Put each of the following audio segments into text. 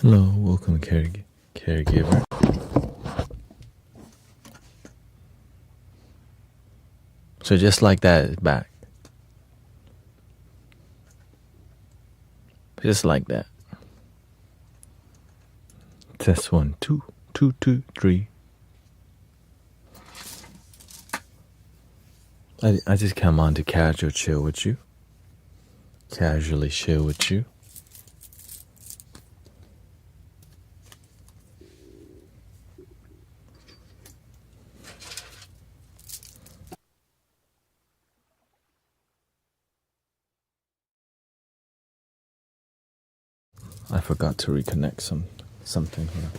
Hello, welcome caregiver. So just like that, it's back. Just like that. Test 1, 2, 2, 2, 3. I just come on to casual chill with you. Casually chill with you. I forgot to reconnect something here.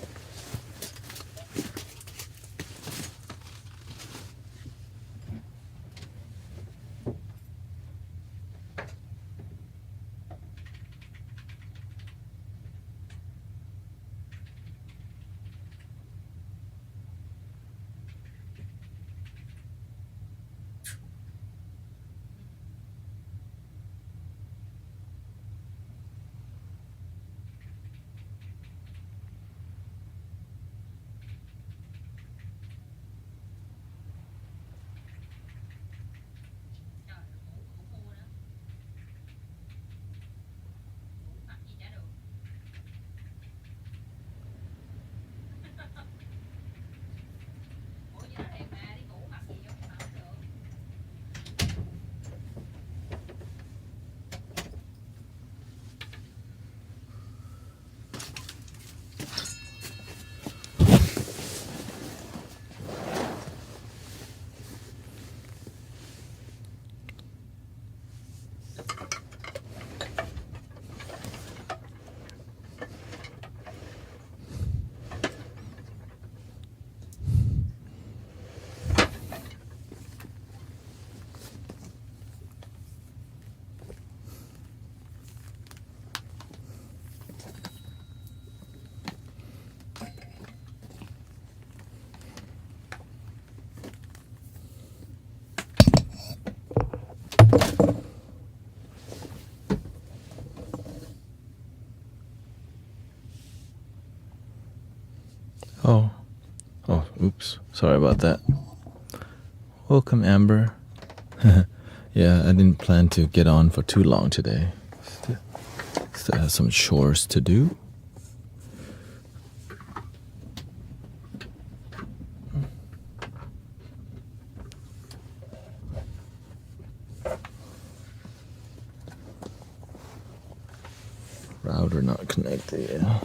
Oh, oops. Sorry about that. Welcome, Amber. Yeah, I didn't plan to get on for too long today. Still have some chores to do. Router not connected, yeah.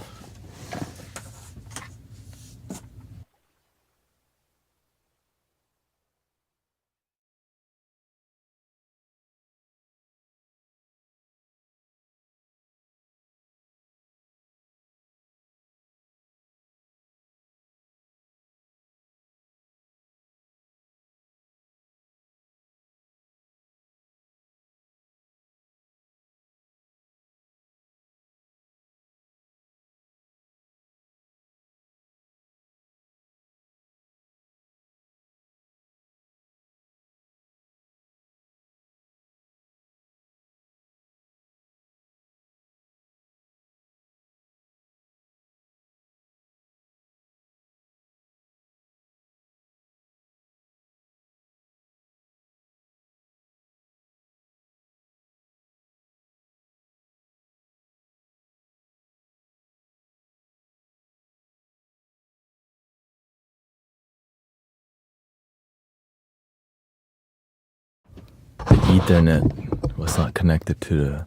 The Ethernet was not connected to the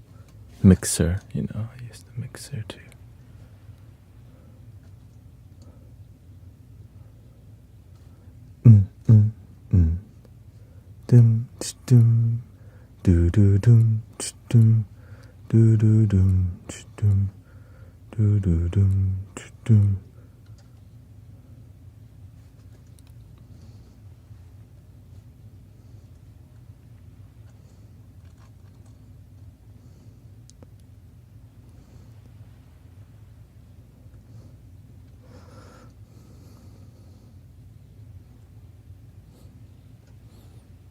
mixer, I used the mixer too. Dum dum do do dum dum do do dum dum do do dum dum.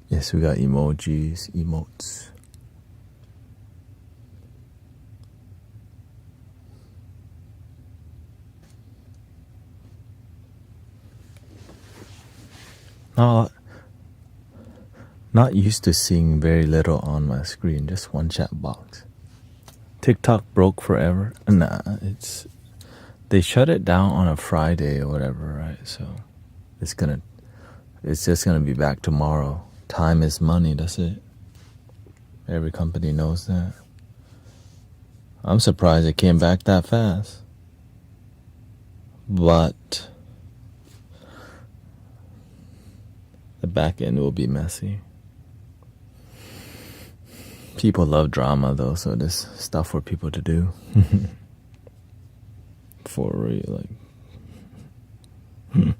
Yes, we got emojis, emotes. Not used to seeing very little on my screen, just one chat box. TikTok broke forever. Nah, they shut it down on a Friday or whatever, right? So it's just gonna be back tomorrow. Time is money, that's it. Every company knows that. I'm surprised it came back that fast. But the back end will be messy. People love drama though, so there's stuff for people to do. For real, like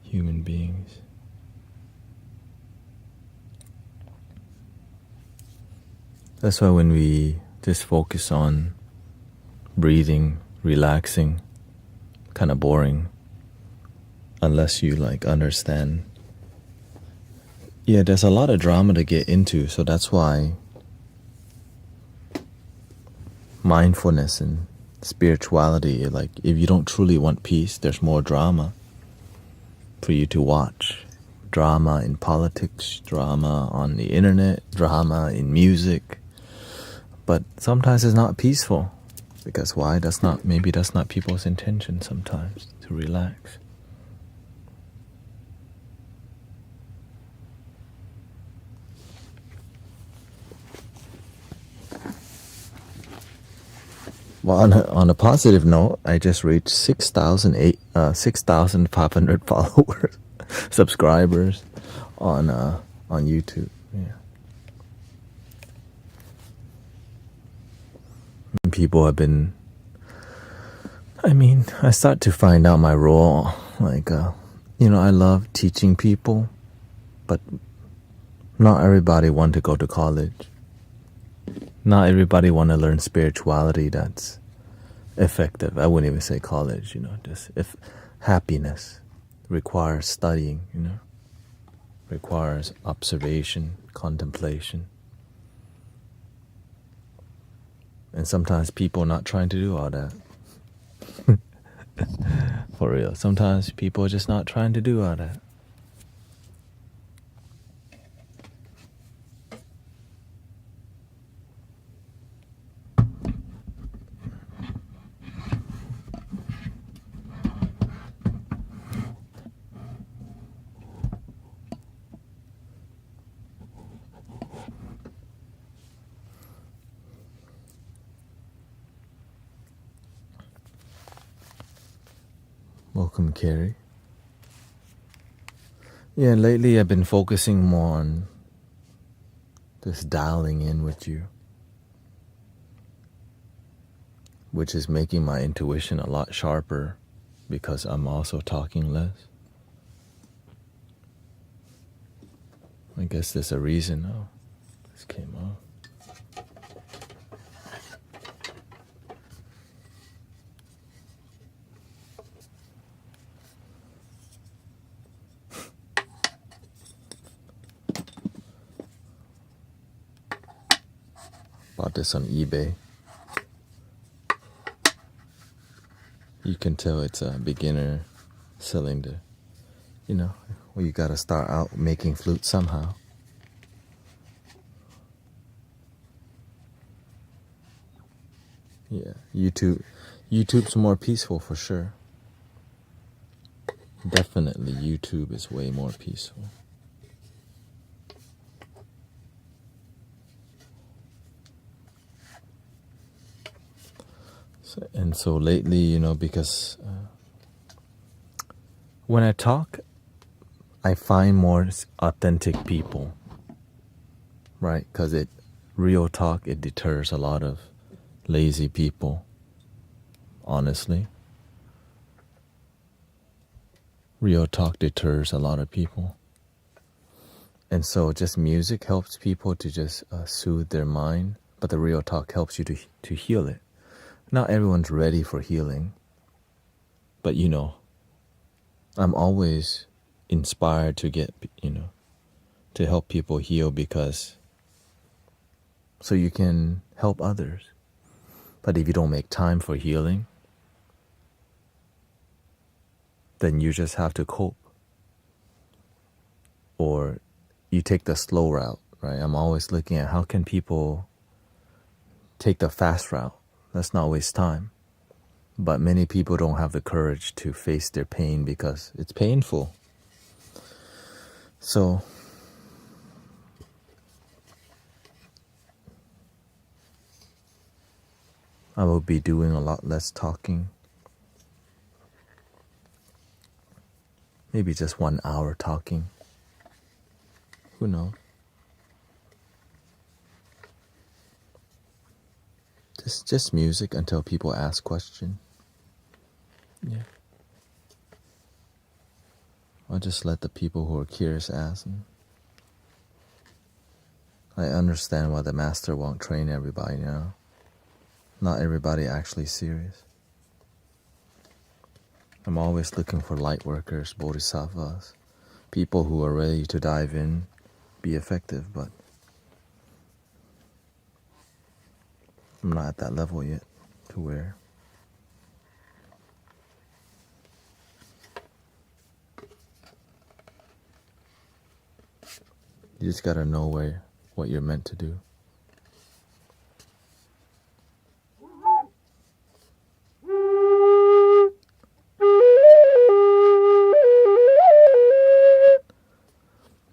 human beings. That's why when we just focus on breathing, relaxing, kind of boring, unless you like understand. Yeah, there's a lot of drama to get into, so that's why mindfulness and spirituality, like if you don't truly want peace, there's more drama for you to watch. Drama in politics, drama on the internet, drama in music. But sometimes it's not peaceful. Because why? Maybe that's not people's intention sometimes, to relax. Well, on a positive note, I just reached 6,500 followers, subscribers on YouTube. Yeah. And people have been. I start to find out my role. Like, I love teaching people, but not everybody want to go to college. Not everybody want to learn spirituality that's effective. I wouldn't even say college, just if happiness requires studying, requires observation, contemplation. And sometimes people not trying to do all that. For real. Sometimes people are just not trying to do all that. Welcome, Carrie. Yeah, lately I've been focusing more on just dialing in with you, which is making my intuition a lot sharper because I'm also talking less. I guess there's a reason. Oh, this came off. Bought this on eBay. You can tell it's a beginner cylinder. Well, you gotta start out making flutes somehow. Yeah, YouTube's more peaceful for sure. Definitely YouTube is way more peaceful. So lately, because when I talk, I find more authentic people, right? Because real talk, it deters a lot of lazy people, honestly. Real talk deters a lot of people. And so just music helps people to just soothe their mind, but the real talk helps you to heal it. Not everyone's ready for healing, but I'm always inspired to get, to help people heal so you can help others. But if you don't make time for healing, then you just have to cope. Or you take the slow route, right? I'm always looking at how can people take the fast route. Let's not waste time. But many people don't have the courage to face their pain because it's painful. So I will be doing a lot less talking. Maybe just 1 hour talking. Who knows? Just music until people ask questions. Yeah. I'll just let the people who are curious ask. I understand why the master won't train everybody, Not everybody actually serious. I'm always looking for light workers, bodhisattvas, people who are ready to dive in, be effective, but I'm not at that level yet to where you just gotta know what you're meant to do.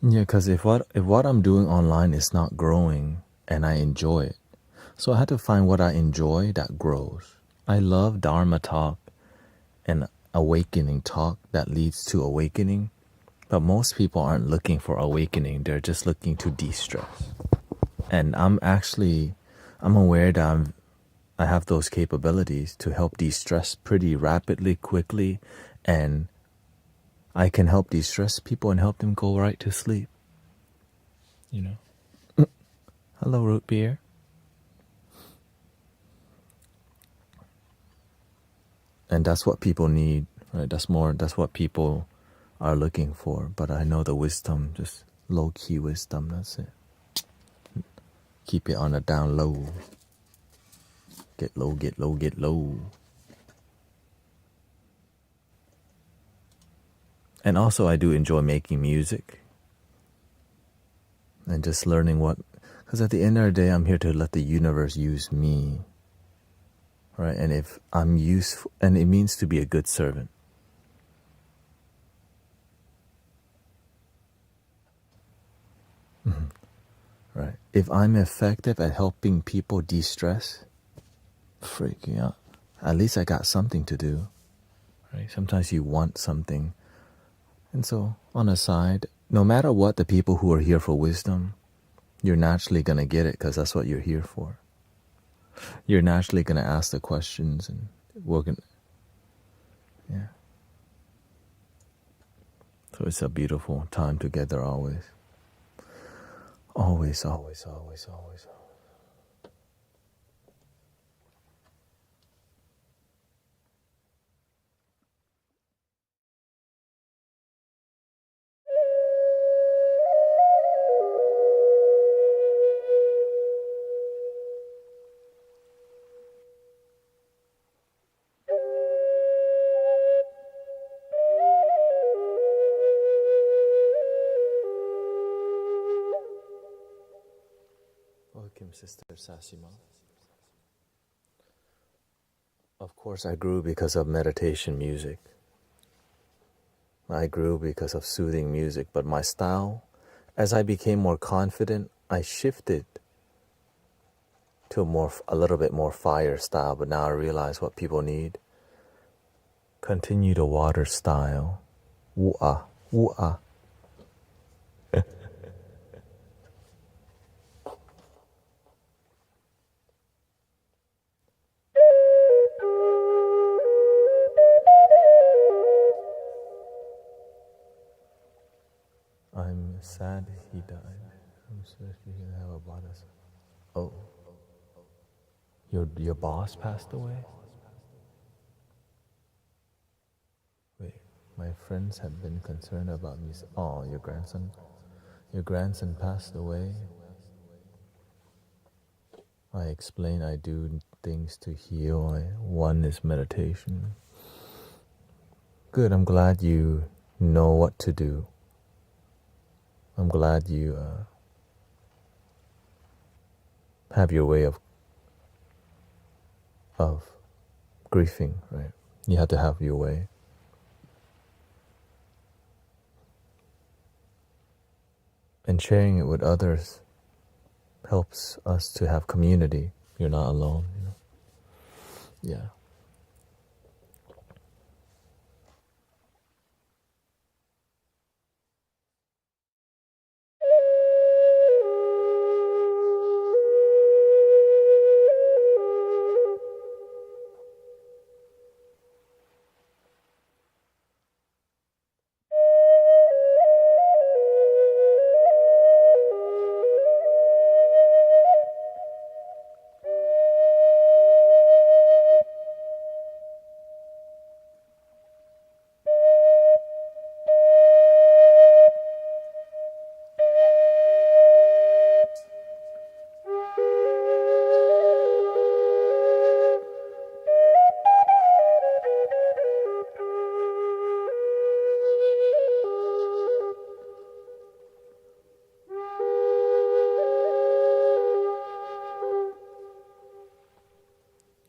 Yeah, because if what I'm doing online is not growing and I enjoy it, so I had to find what I enjoy that grows. I love Dharma talk and awakening talk that leads to awakening, but most people aren't looking for awakening. They're just looking to de-stress. And I'm aware that I have those capabilities to help de-stress pretty rapidly, quickly, and I can help de-stress people and help them go right to sleep. Hello, root beer. And that's what people need, right? That's what people are looking for. But I know the wisdom, just low-key wisdom, that's it. Keep it on a down low. Get low, get low, get low. And also I do enjoy making music. And just learning because at the end of the day, I'm here to let the universe use me. Right? And if I'm useful, and it means to be a good servant. Right? If I'm effective at helping people de-stress, freaking out, at least I got something to do. Right? Sometimes you want something. And so, on the side, no matter what, the people who are here for wisdom, you're naturally going to get it because that's what you're here for. You're naturally going to ask the questions and we're going to, yeah. So it's a beautiful time together always. Always, always, always, always, always. Welcome, Sister Sasima. Of course, I grew because of meditation music. I grew because of soothing music, but my style, as I became more confident, I shifted to a little bit more fire style, but now I realize what people need. Continue the water style. Woo-ah, woo-ah. I'm sad he died. I'm sorry he didn't have a bodice. Oh, your boss passed away? Wait, my friends have been concerned about me. Oh, your grandson passed away. I explain I do things to heal. One is meditation. Good, I'm glad you know what to do. I'm glad you have your way of grieving, right? You have to have your way. And sharing it with others helps us to have community. You're not alone, you know? Yeah.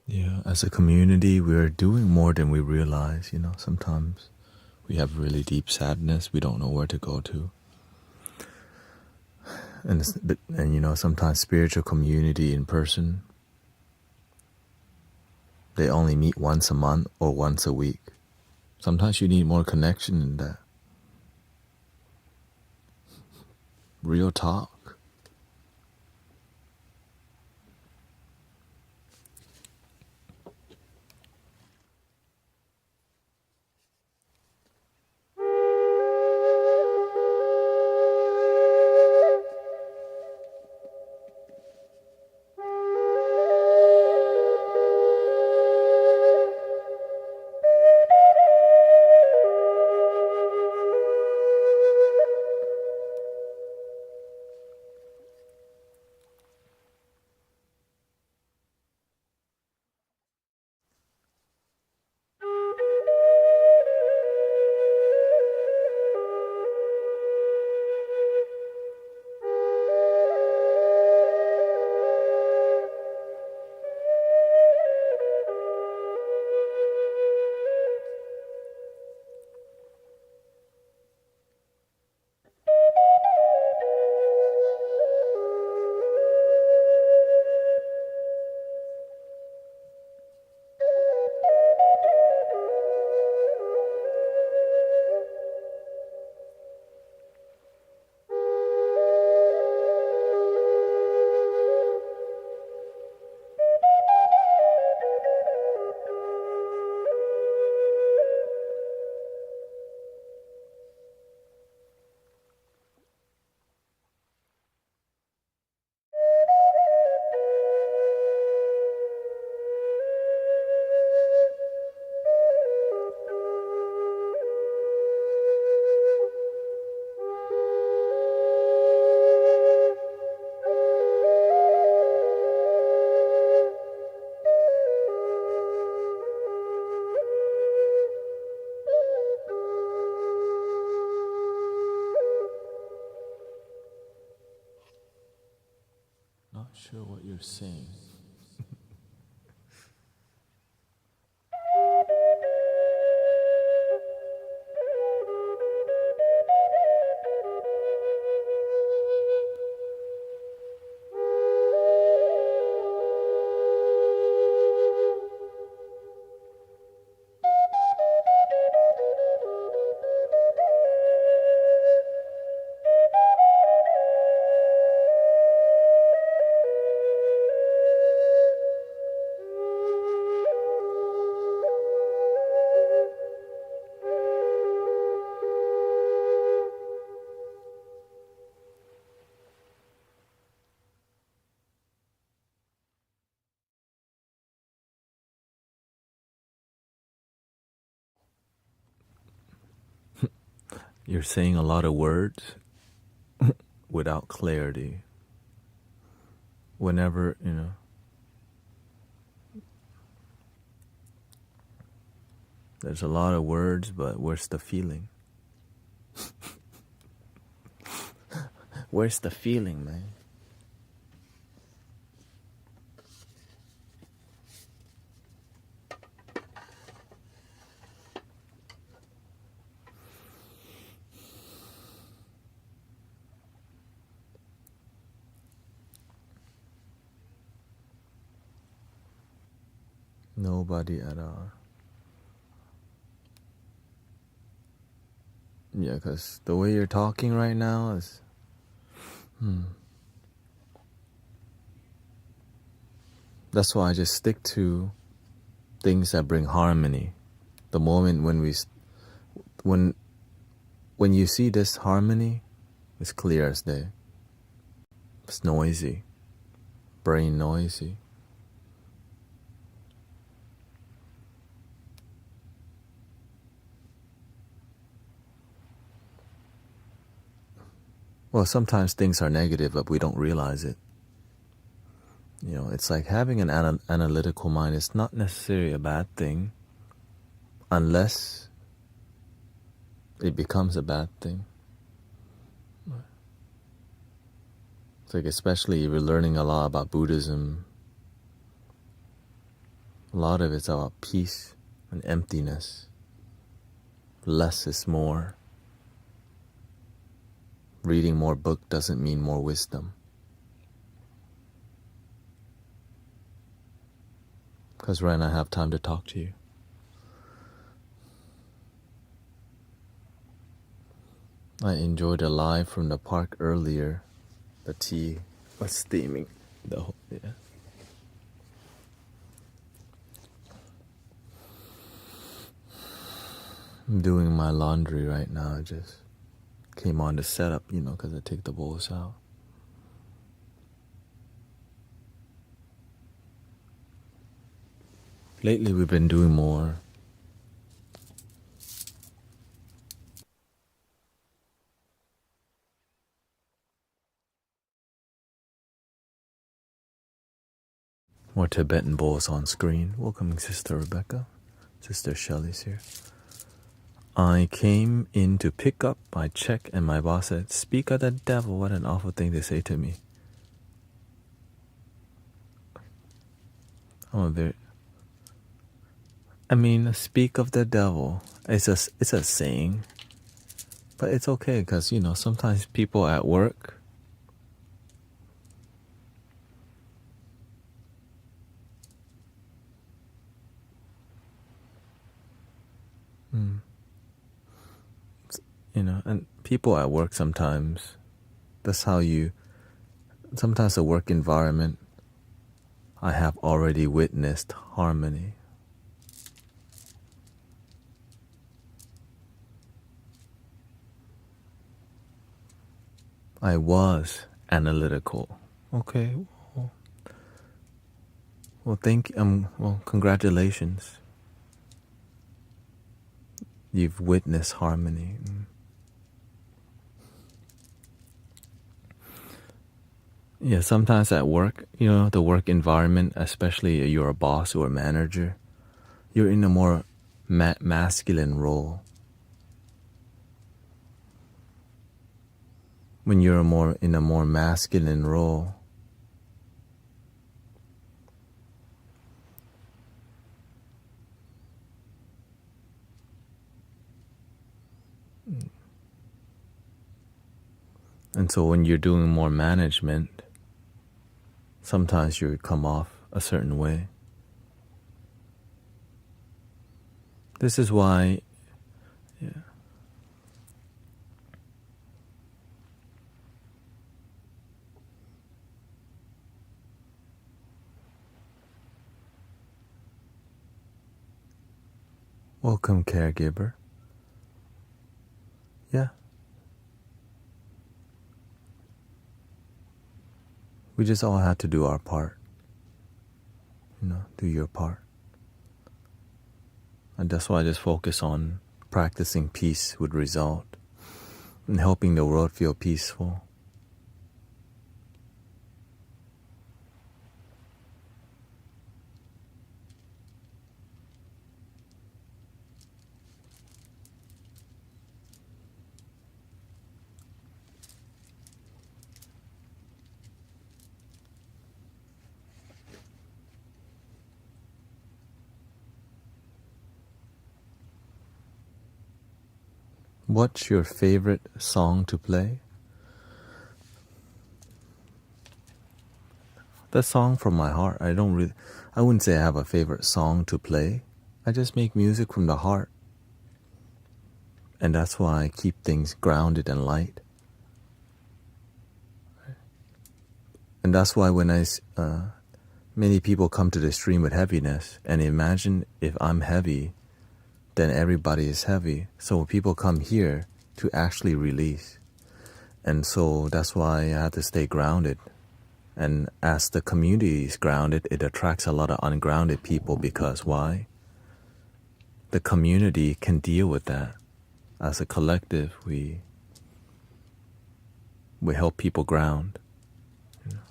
Yeah, as a community, we're doing more than we realize, you know. Sometimes we have really deep sadness, we don't know where to go to. And you know, sometimes spiritual community in person, they only meet once a month or once a week. Sometimes you need more connection than that. Real talk. Not sure what you're saying. You're saying a lot of words without clarity. Whenever, you know, There's a lot of words, but where's the feeling? Where's the feeling, man? Nobody at all. Yeah, because the way you're talking right now is... That's why I just stick to things that bring harmony. The moment when you see this harmony, it's clear as day. It's noisy, brain noisy. Well, sometimes things are negative, but we don't realize it. You know, it's like having an analytical mind is not necessarily a bad thing unless it becomes a bad thing. It's like, especially if you're learning a lot about Buddhism, a lot of it's about peace and emptiness. Less is more. Reading more book doesn't mean more wisdom. Because right now I have time to talk to you. I enjoyed a live from the park earlier. The tea was steaming. Yeah. I'm doing my laundry right now. I just came on to set up, because I take the bowls out. Lately we've been doing more Tibetan bowls on screen. Welcoming Sister Rebecca. Sister Shelley's here. I came in to pick up my check and my boss said, "Speak of the devil." What an awful thing to say to me. Speak of the devil. It's a saying. But it's okay because, sometimes people at work, and people at work sometimes, that's how sometimes the work environment, I have already witnessed harmony. I was analytical. Okay. Well, congratulations. You've witnessed harmony. Yeah, sometimes at work, the work environment, especially you're a boss or a manager, you're in a more masculine role. When you're in a more masculine role, and so when you're doing more management, sometimes you come off a certain way. This is why, Welcome, caregiver. Yeah. We just all have to do our part. Do your part. And that's why I just focus on practicing peace with result and helping the world feel peaceful. What's your favorite song to play? The song from my heart. I wouldn't say I have a favorite song to play. I just make music from the heart. And that's why I keep things grounded and light. And that's why when many people come to the stream with heaviness, and imagine if I'm heavy, then everybody is heavy. So people come here to actually release. And so that's why I have to stay grounded. And as the community is grounded, it attracts a lot of ungrounded people because why? The community can deal with that. As a collective, we help people ground. You know?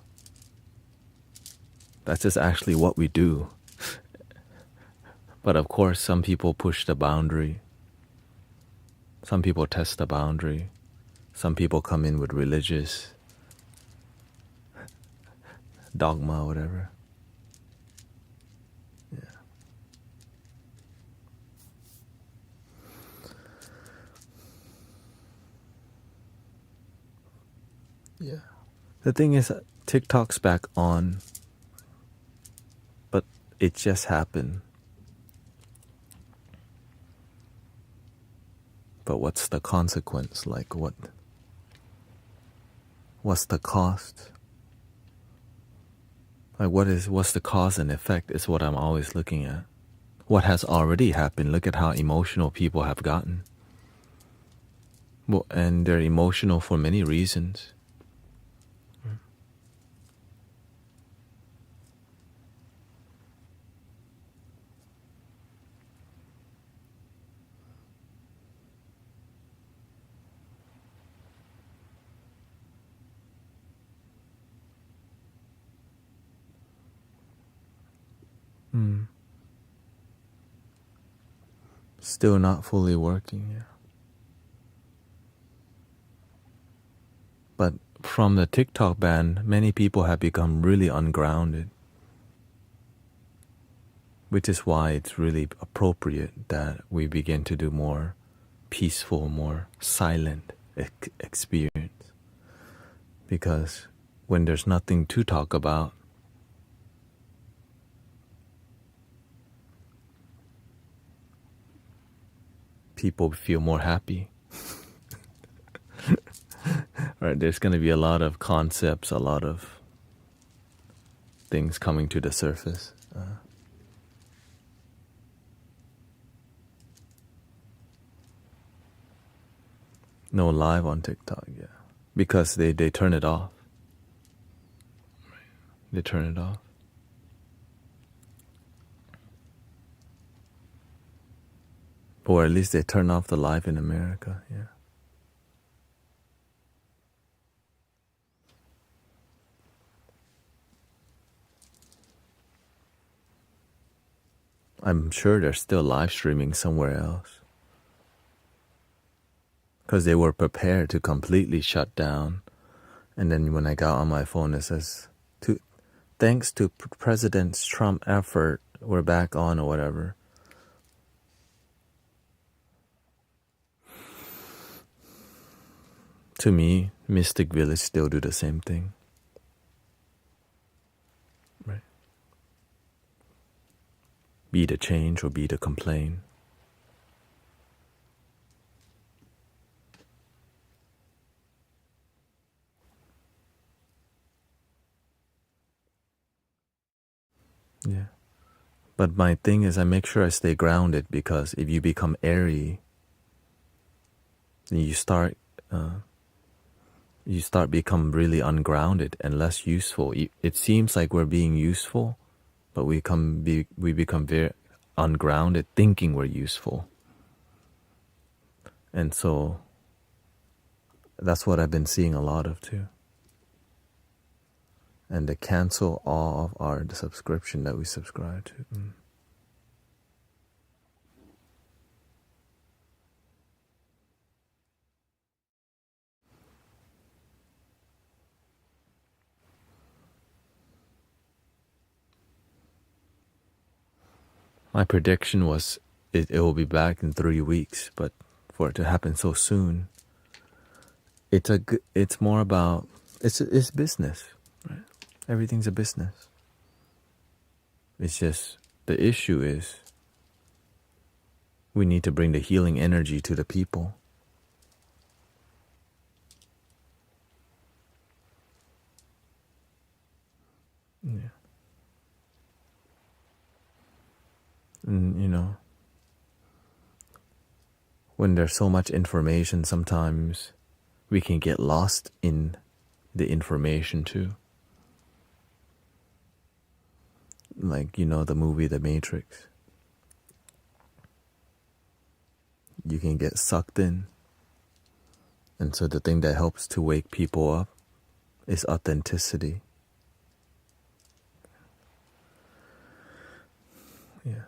That's just actually what we do. But of course, some people push the boundary. Some people test the boundary. Some people come in with religious dogma, whatever. Yeah. Yeah. The thing is, TikTok's back on, but it just happened. But what's the consequence? Like what's the cost? Like what's the cause and effect is what I'm always looking at. What has already happened? Look at how emotional people have gotten. Well, and they're emotional for many reasons. Still not fully working, yeah. But from the TikTok ban, many people have become really ungrounded. Which is why it's really appropriate that we begin to do more peaceful, more silent experience. Because when there's nothing to talk about, people feel more happy. Right? There's going to be a lot of concepts, a lot of things coming to the surface. No live on TikTok, yeah. Because they turn it off. They turn it off. Or at least they turn off the live in America, yeah. I'm sure they're still live streaming somewhere else. Because they were prepared to completely shut down. And then when I got on my phone, it says, thanks to President Trump's effort, we're back on or whatever. To me, Mystic Village still do the same thing. Right? Be the change or be the complain. Yeah. But my thing is I make sure I stay grounded, because if you become airy, then you start become really ungrounded and less useful. It seems like we're being useful, but we become very ungrounded thinking we're useful. And so that's what I've been seeing a lot of too. And they cancel all of the subscription that we subscribe to. My prediction was it will be back in 3 weeks, but for it to happen so soon. It's more about, it's business, right? Everything's a business. It's just, the issue is we need to bring the healing energy to the people. Yeah. And when there's so much information, sometimes we can get lost in the information too. Like, the movie The Matrix. You can get sucked in. And so the thing that helps to wake people up is authenticity. Yeah.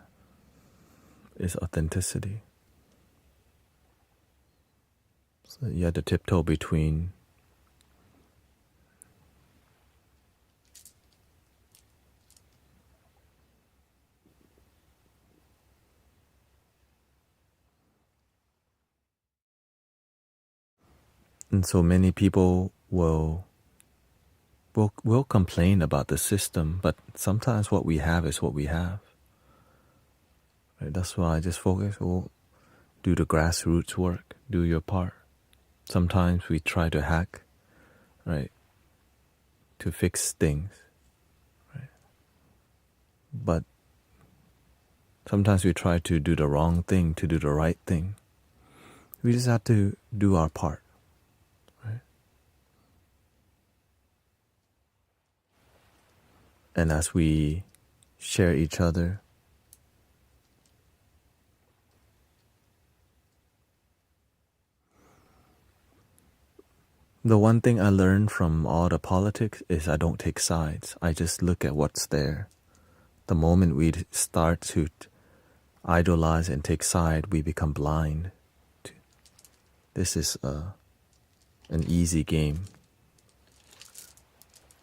It's authenticity. So you have to tiptoe between and so many people will complain about the system, but sometimes what we have is what we have. Right? That's why I just focus, do the grassroots work, do your part. Sometimes we try to hack, right, to fix things, right? But sometimes we try to do the wrong thing to do the right thing. We just have to do our part, right? And as we share each other, the one thing I learned from all the politics is I don't take sides. I just look at what's there. The moment we start to idolize and take side, we become blind. This is an easy game.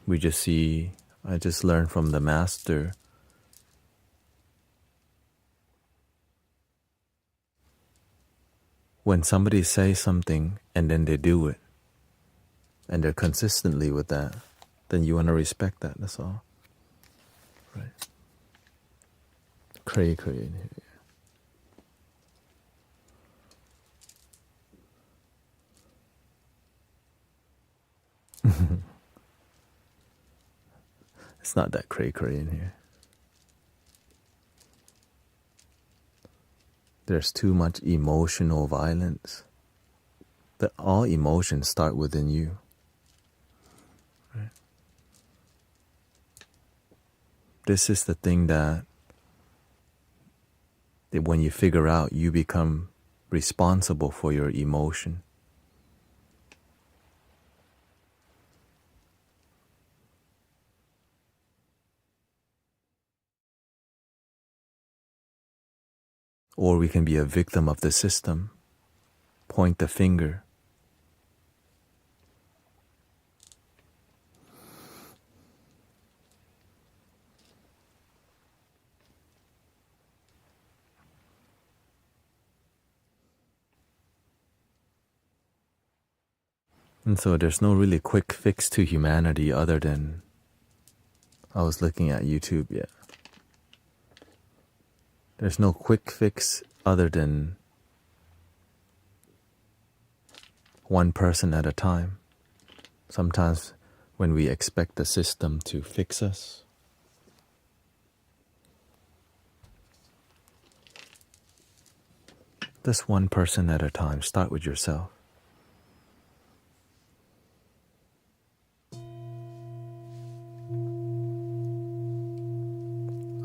I just learned from the master. When somebody says something and then they do it, and they're consistently with that, then you want to respect that, that's all. Right. Cray in here. It's not that cray in here. There's too much emotional violence. That all emotions start within you. Right? This is the thing that when you figure out, you become responsible for your emotion. Or we can be a victim of the system, point the finger. And so there's no really quick fix to humanity other than, I was looking at YouTube, yeah. There's no quick fix other than one person at a time. Sometimes when we expect the system to fix us, just one person at a time. Start with yourself.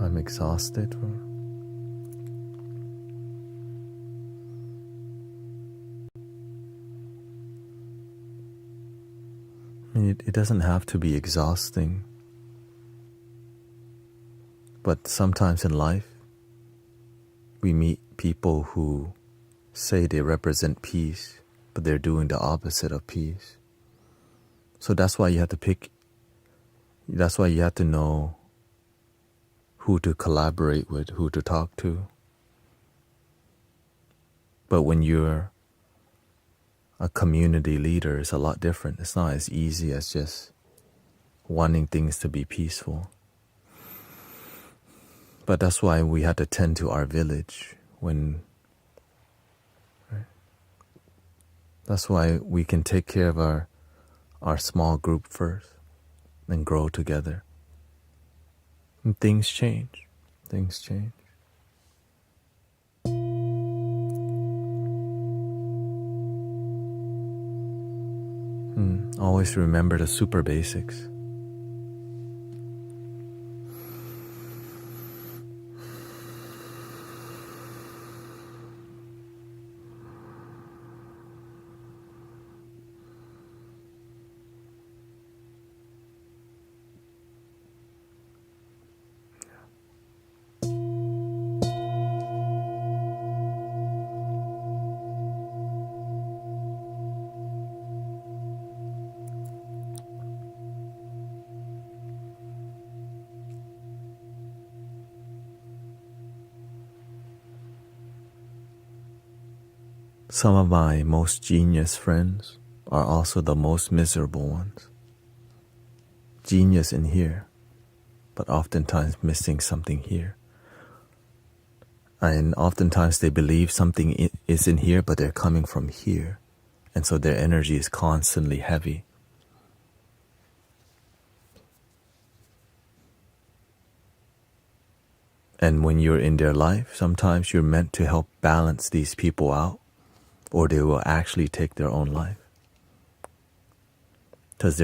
I'm exhausted. I mean, it doesn't have to be exhausting. But sometimes in life, we meet people who say they represent peace, but they're doing the opposite of peace. So that's why you have to know who to collaborate with, who to talk to. But when you're a community leader is a lot different. It's not as easy as just wanting things to be peaceful. But that's why we had to tend to our village right? That's why we can take care of our small group first and grow together. And things change. Things change. Always remember the super basics. Some of my most genius friends are also the most miserable ones. Genius in here, but oftentimes missing something here. And oftentimes they believe something is in here, but they're coming from here. And so their energy is constantly heavy. And when you're in their life, sometimes you're meant to help balance these people out, or they will actually take their own life. Because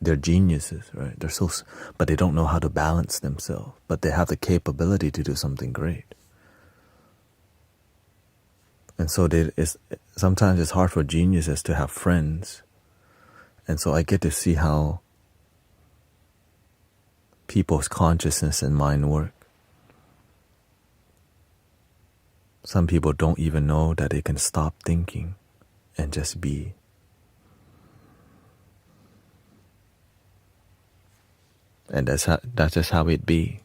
they're geniuses, right? But they don't know how to balance themselves. But they have the capability to do something great. And so sometimes it's hard for geniuses to have friends. And so I get to see how people's consciousness and mind work. Some people don't even know that they can stop thinking and just be. And that's just how it be.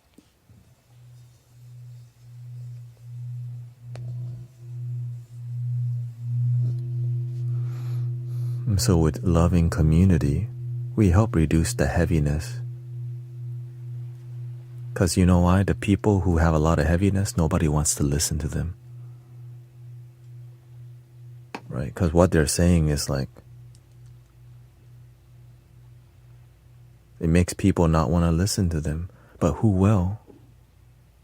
And so with loving community, we help reduce the heaviness. Because you know why? The people who have a lot of heaviness, nobody wants to listen to them. Right? Because what they're saying is like, it makes people not want to listen to them. But who will?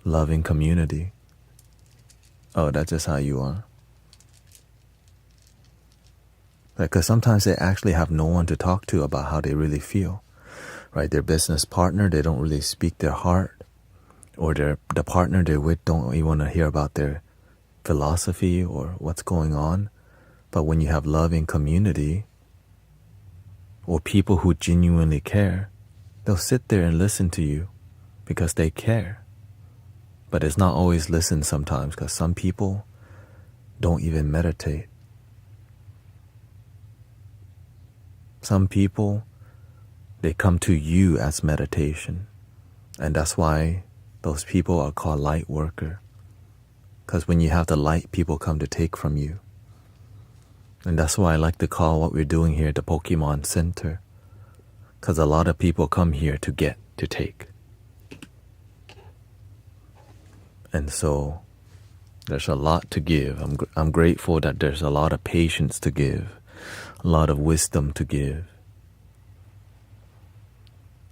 Loving community. Oh, that's just how you are. Because sometimes they actually have no one to talk to about how they really feel. Right? Their business partner, they don't really speak their heart. Or the partner they're with don't even want to hear about their philosophy or what's going on. But when you have loving community, or people who genuinely care, they'll sit there and listen to you because they care. But it's not always listen sometimes, because some people don't even meditate. Some people, they come to you as meditation. And that's why those people are called light worker. Because when you have the light, people come to take from you. And that's why I like to call what we're doing here the Pokemon Center. Because a lot of people come here to take. And so there's a lot to give. I'm grateful that there's a lot of patience to give, a lot of wisdom to give.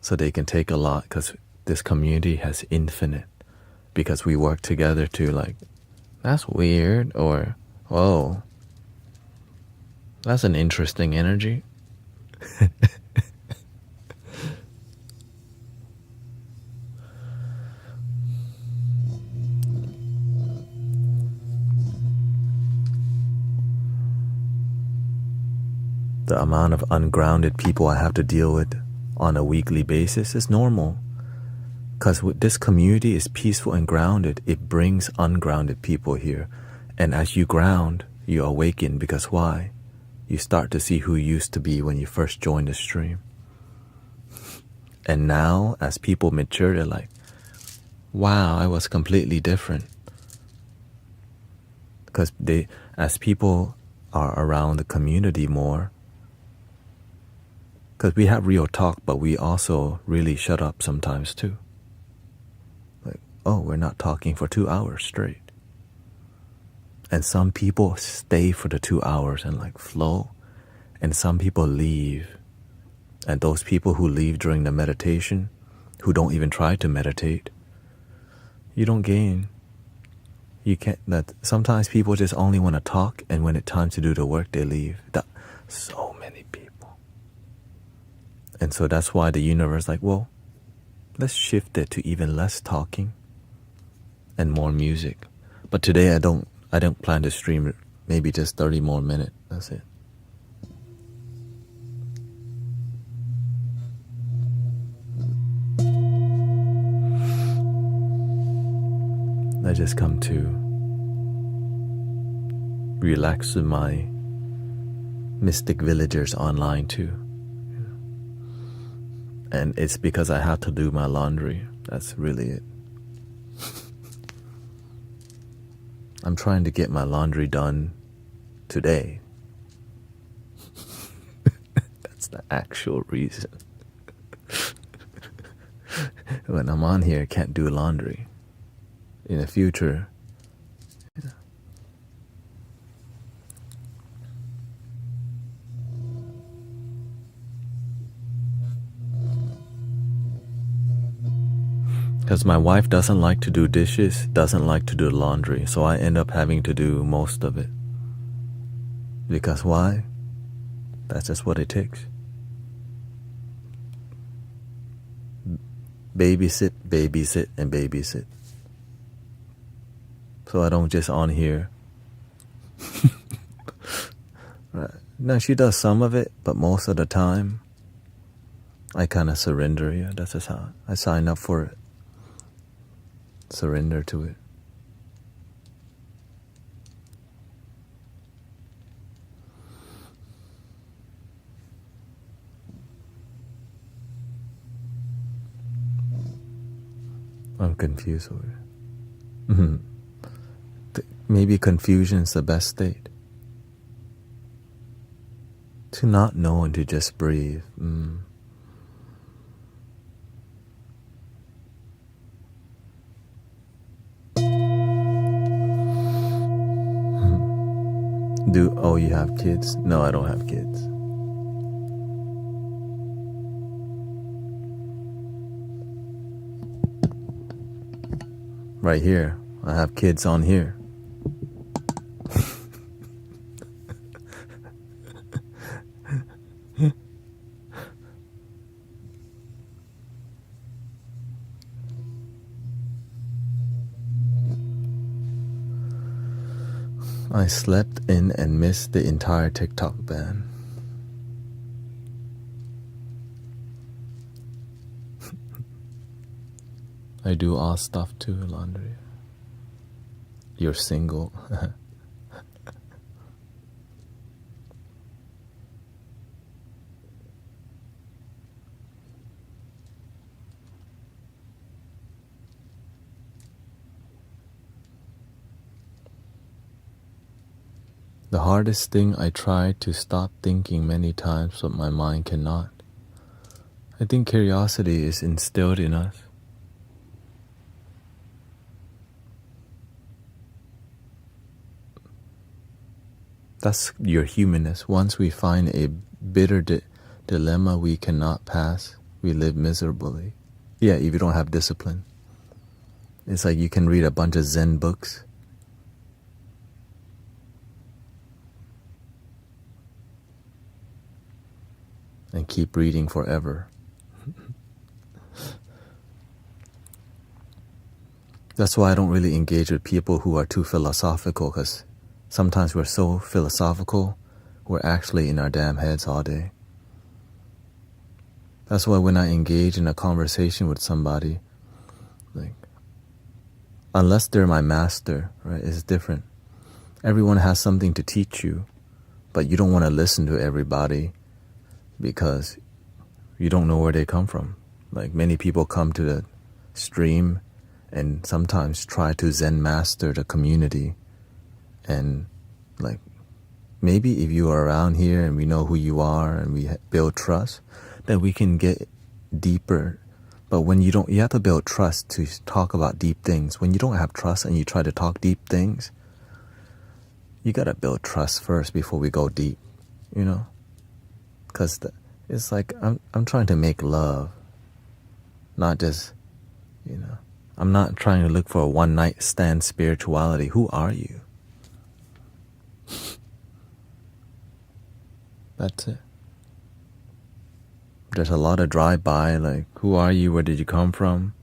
So they can take a lot, because this community has infinite. Because we work together to like, that's weird, or, whoa, that's an interesting energy. The amount of ungrounded people I have to deal with on a weekly basis is normal. Because this community is peaceful and grounded, it brings ungrounded people here. And as you ground, you awaken, because why? You start to see who you used to be when you first joined the stream. And now, as people mature, they're like, wow, I was completely different. Because as people are around the community more. Because we have real talk, but we also really shut up sometimes too. Like, oh, we're not talking for 2 hours straight. And some people stay for the 2 hours and like flow. And some people leave. And those people who leave during the meditation, who don't even try to meditate, you don't gain. You can't. That sometimes people just only want to talk, and when it's time to do the work, they leave. So many people. And so that's why the universe, like, well, let's shift it to even less talking and more music. But today I don't plan to stream it. Maybe just 30 more minutes. That's it. I just come to relax with my mystic villagers online too. And it's because I have to do my laundry. That's really it. I'm trying to get my laundry done today. That's the actual reason. When I'm on here, I can't do laundry. In the future, because my wife doesn't like to do dishes, doesn't like to do laundry, so I end up having to do most of it. Because why? That's just what it takes. Babysit, babysit, and babysit. So I don't just on here. Right. No, she does some of it, but most of the time, I kind of surrender. Yeah, that's just how I sign up for it. Surrender to it. I'm confused over it. Maybe confusion's the best state. To not know and to just breathe. Oh, you have kids? No, I don't have kids. Right here. I have kids on here. I slept in and missed the entire TikTok ban. I do all stuff too, laundry. You're single. The hardest thing, I tried to stop thinking many times, but my mind cannot. I think curiosity is instilled in us. That's your humanness. Once we find a bitter dilemma we cannot pass, we live miserably. Yeah, if you don't have discipline. It's like you can read a bunch of Zen books. And keep reading forever. That's why I don't really engage with people who are too philosophical, because sometimes we're so philosophical, we're actually in our damn heads all day. That's why when I engage in a conversation with somebody, like, unless they're my master, right, it's different. Everyone has something to teach you, but you don't want to listen to everybody because you don't know where they come from. Like, many people come to the stream and sometimes try to Zen master the community and like maybe if you are around here and we know who you are and we build trust, then we can get deeper. But when you don't, you have to build trust to talk about deep things. When you don't have trust and you try to talk deep things, you gotta build trust first before we go deep, you know? Because it's like I'm trying to make love, not just, you know, I'm not trying to look for a one-night stand spirituality. Who are you? That's it. There's a lot of drive-by, like, who are you? Where did you come from?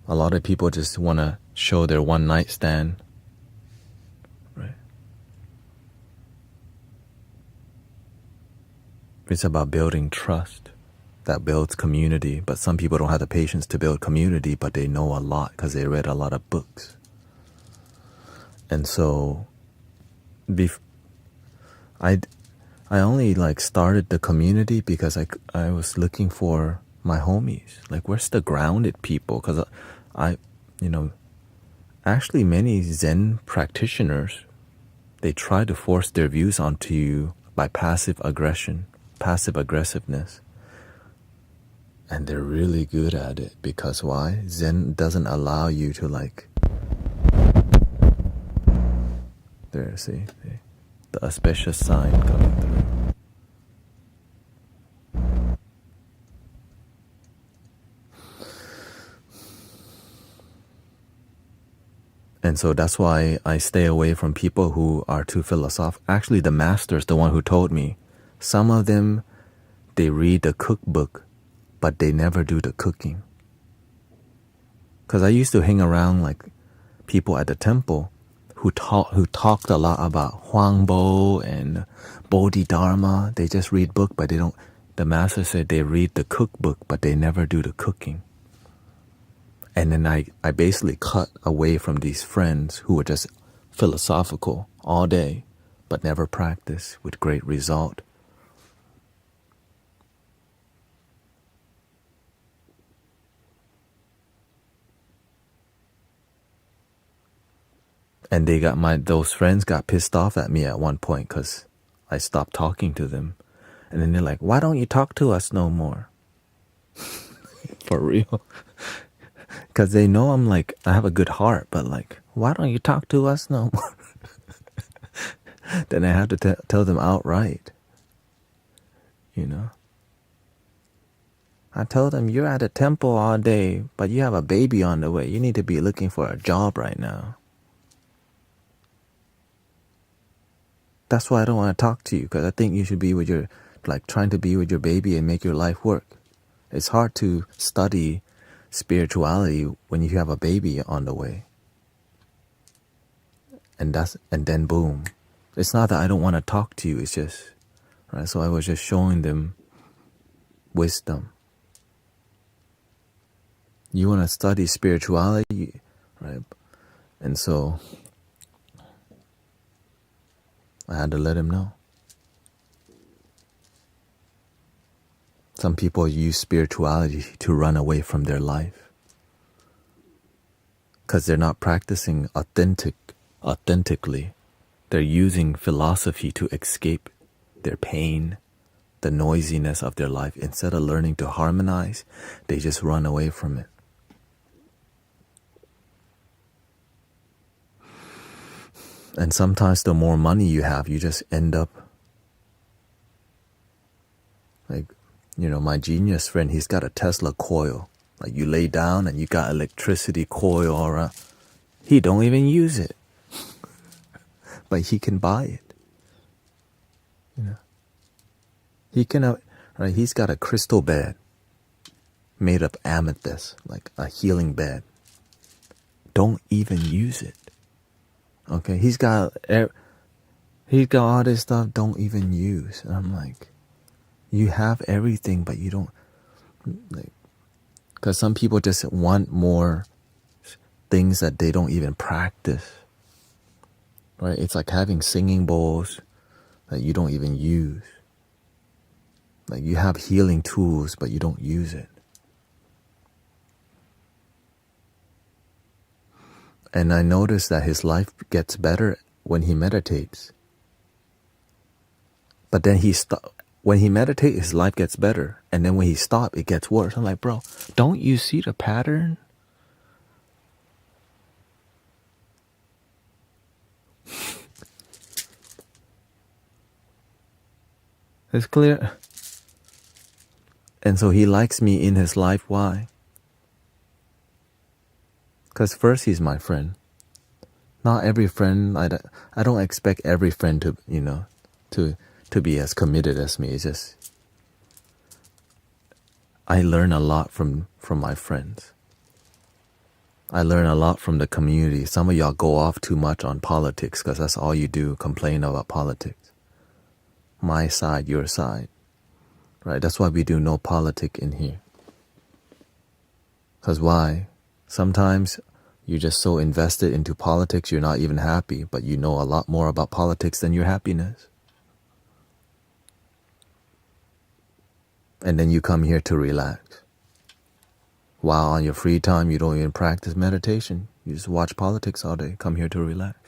A lot of people just want to show their one-night stand. Right? It's about building trust. That builds community, but some people don't have the patience to build community, but they know a lot because they read a lot of books. And so I only like started the community because I was looking for my homies. Like, where's the grounded people? Because actually many Zen practitioners, they try to force their views onto you by passive aggressiveness. And they're really good at it because why? Zen doesn't allow you to like, there, see, the auspicious sign coming through. And so that's why I stay away from people who are too philosophical. Actually, the master's the one who told me. Some of them, they read the cookbook, but they never do the cooking. Because I used to hang around like people at the temple who talked a lot about Huangbo and Bodhidharma. They just read book, but they don't. The master said they read the cookbook, but they never do the cooking. And then I basically cut away from these friends who were just philosophical all day, but never practice with great result. And those friends got pissed off at me at one point because I stopped talking to them. And then they're like, why don't you talk to us no more? For real. Because they know I'm like, I have a good heart, but like, why don't you talk to us no more? Then I have to tell them outright. You know? I told them, you're at a temple all day, but you have a baby on the way. You need to be looking for a job right now. That's why I don't want to talk to you, because I think you should be with trying to be with your baby and make your life work. It's hard to study spirituality when you have a baby on the way. And then boom. It's not that I don't want to talk to you, it's just, right? So I was just showing them wisdom. You want to study spirituality, right? And so I had to let him know. Some people use spirituality to run away from their life because they're not practicing authentically. They're using philosophy to escape their pain, the noisiness of their life. Instead of learning to harmonize, they just run away from it. And sometimes the more money you have, you just end up like, my genius friend, he's got a Tesla coil. Like, you lay down and you got electricity coil around. He don't even use it. But he can buy it. He can, right? He's got a crystal bed made of amethyst, like a healing bed. Don't even use it. Okay, he's got all this stuff. Don't even use. And I'm like, you have everything, but you don't, like, because some people just want more things that they don't even practice. Right? It's like having singing bowls that you don't even use. Like, you have healing tools, but you don't use it. And I noticed that his life gets better when he meditates. But then when he meditates, his life gets better. And then when he stops, it gets worse. I'm like, bro, don't you see the pattern? It's clear. And so he likes me in his life. Why? Because first, he's my friend. Not every friend, I don't expect every friend to, to be as committed as me. It's just, I learn a lot from my friends. I learn a lot from the community. Some of y'all go off too much on politics because that's all you do, complain about politics. My side, your side. Right? That's why we do no politic in here. Because why? Sometimes you're just so invested into politics, you're not even happy, but you know a lot more about politics than your happiness. And then you come here to relax. While on your free time, you don't even practice meditation. You just watch politics all day. Come here to relax.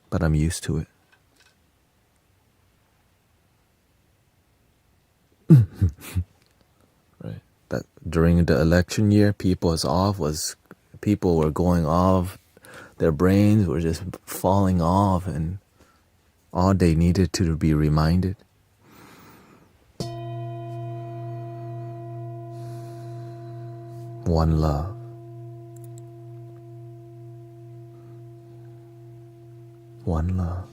But I'm used to it. Right. That during the election year, people were going off. Their brains were just falling off, and all they needed to be reminded. One love. One love.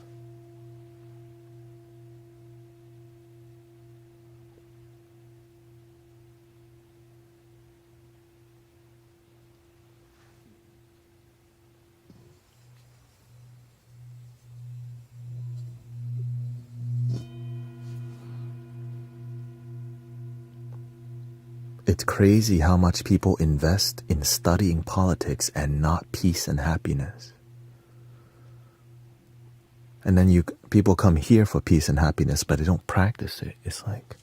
It's crazy how much people invest in studying politics and not peace and happiness. And then people come here for peace and happiness, but they don't practice it. It's like,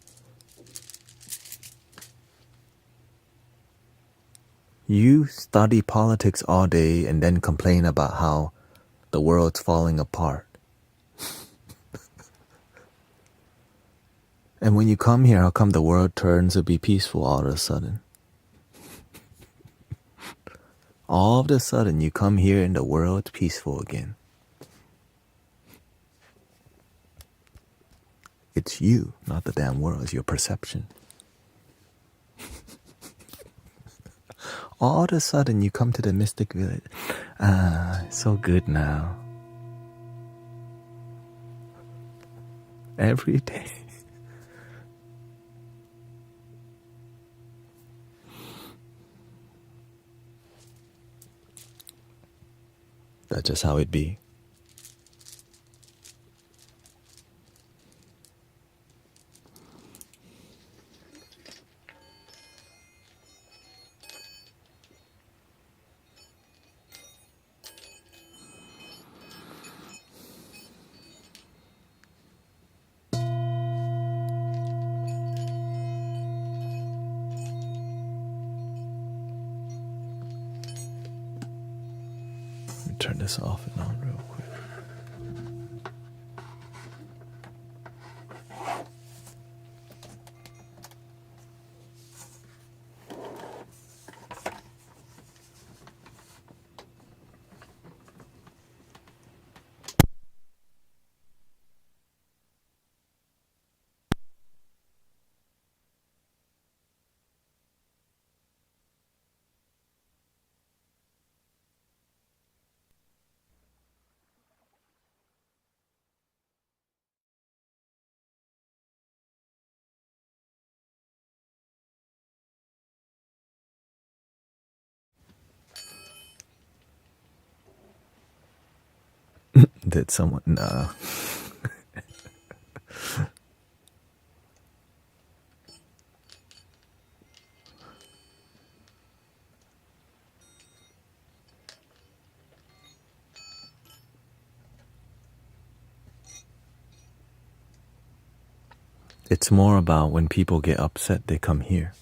you study politics all day and then complain about how the world's falling apart. And when you come here, how come the world turns to be peaceful all of a sudden? All of a sudden, you come here and the world's peaceful again. It's you, not the damn world. It's your perception. All of a sudden, you come to the mystic village. It's so good now. Every day. That's just how it be. Let me turn this off and on real quick. Did someone? No. It's more about when people get upset, they come here.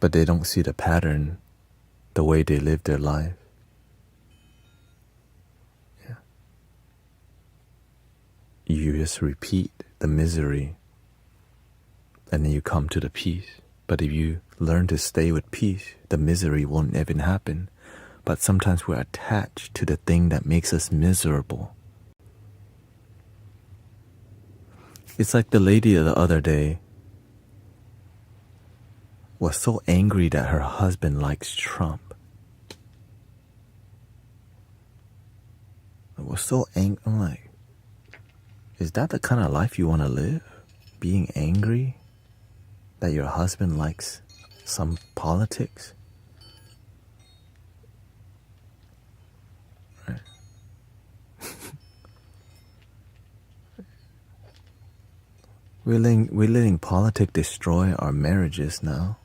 But they don't see the pattern the way they live their life. Yeah. You just repeat the misery, and then you come to the peace. But if you learn to stay with peace, the misery won't even happen. But sometimes we're attached to the thing that makes us miserable. It's like the lady the other day was so angry that her husband likes Trump. I was so angry. I'm like, is that the kind of life you want to live? Being angry that your husband likes some politics? Right. We're letting politics destroy our marriages now.